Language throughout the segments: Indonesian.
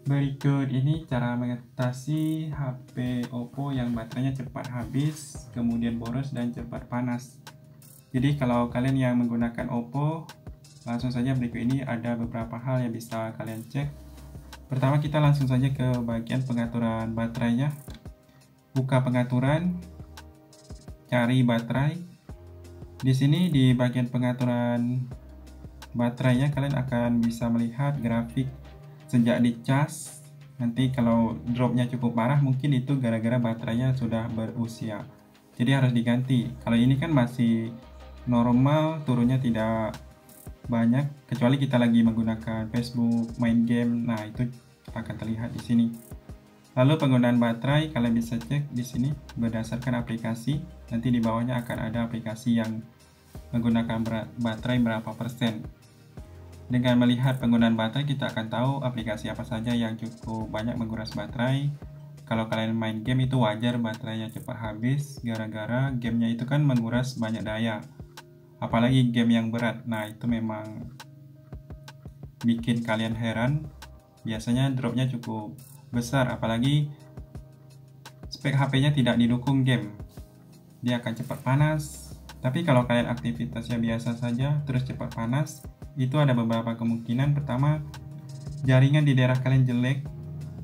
Berikut ini cara mengatasi HP Oppo yang baterainya cepat habis, kemudian boros dan cepat panas. Jadi kalau kalian yang menggunakan Oppo, langsung saja berikut ini ada beberapa hal yang bisa kalian cek. Pertama, kita langsung saja ke bagian pengaturan baterainya. Buka pengaturan, cari baterai. Di sini di bagian pengaturan baterainya kalian akan bisa melihat grafik sejak dicas. Nanti kalau dropnya cukup parah mungkin itu gara-gara baterainya sudah berusia, jadi harus diganti. Kalau ini kan masih normal, turunnya tidak banyak, kecuali kita lagi menggunakan Facebook, main game, nah itu akan terlihat di sini. Lalu penggunaan baterai kalian bisa cek di sini berdasarkan aplikasi. Nanti di bawahnya akan ada aplikasi yang menggunakan baterai berapa persen. Dengan melihat penggunaan baterai, kita akan tahu aplikasi apa saja yang cukup banyak menguras baterai. Kalau kalian main game itu wajar baterainya cepat habis, gara-gara gamenya itu kan menguras banyak daya. Apalagi game yang berat, nah itu memang bikin kalian heran. Biasanya dropnya cukup besar, apalagi spek HP-nya tidak didukung game. Dia akan cepat panas. Tapi kalau kalian aktivitasnya biasa saja, terus cepat panas, itu ada beberapa kemungkinan. Pertama, jaringan di daerah kalian jelek.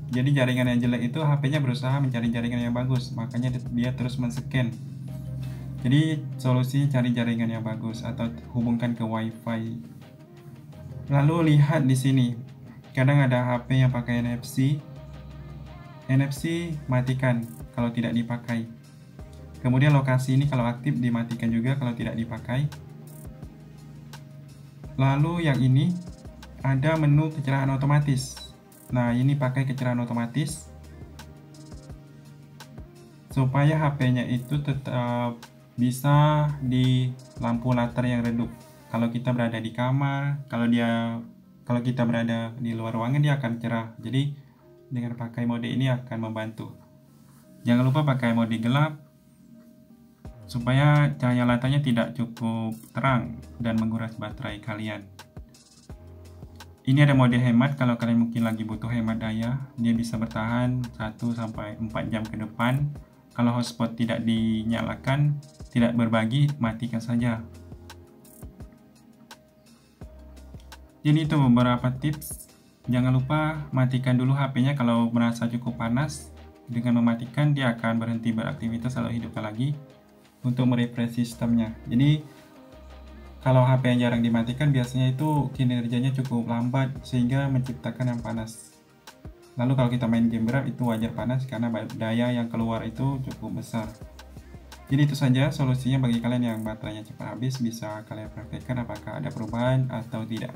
Jadi jaringan yang jelek itu HP-nya berusaha mencari jaringan yang bagus, makanya dia terus men-scan. Jadi solusi cari jaringan yang bagus atau hubungkan ke WiFi. Lalu lihat di sini, kadang ada HP yang pakai NFC. NFC matikan kalau tidak dipakai. Kemudian lokasi ini kalau aktif dimatikan juga kalau tidak dipakai. Lalu yang ini ada menu kecerahan otomatis. Nah, ini pakai kecerahan otomatis supaya HP-nya itu tetap bisa di lampu latar yang redup. Kalau kita berada di kamar, kalau kita berada di luar ruangan, dia akan cerah. Jadi dengan pakai mode ini akan membantu. Jangan lupa pakai mode gelap supaya cahaya latanya tidak cukup terang dan menguras baterai kalian. Ini ada mode hemat. Kalau kalian mungkin lagi butuh hemat daya, dia bisa bertahan 1-4 jam ke depan. Kalau hotspot tidak dinyalakan, tidak berbagi, matikan saja. Jadi itu beberapa tips. Jangan lupa matikan dulu HP-nya kalau merasa cukup panas. Dengan mematikan, dia akan berhenti beraktivitas lalu hidupkan lagi untuk merefresh sistemnya. Jadi kalau HP yang jarang dimatikan biasanya itu kinerjanya cukup lambat sehingga menciptakan yang panas. Lalu kalau kita main game berat itu wajar panas karena daya yang keluar itu cukup besar. Jadi itu saja solusinya bagi kalian yang baterainya cepat habis, bisa kalian praktekkan apakah ada perubahan atau tidak.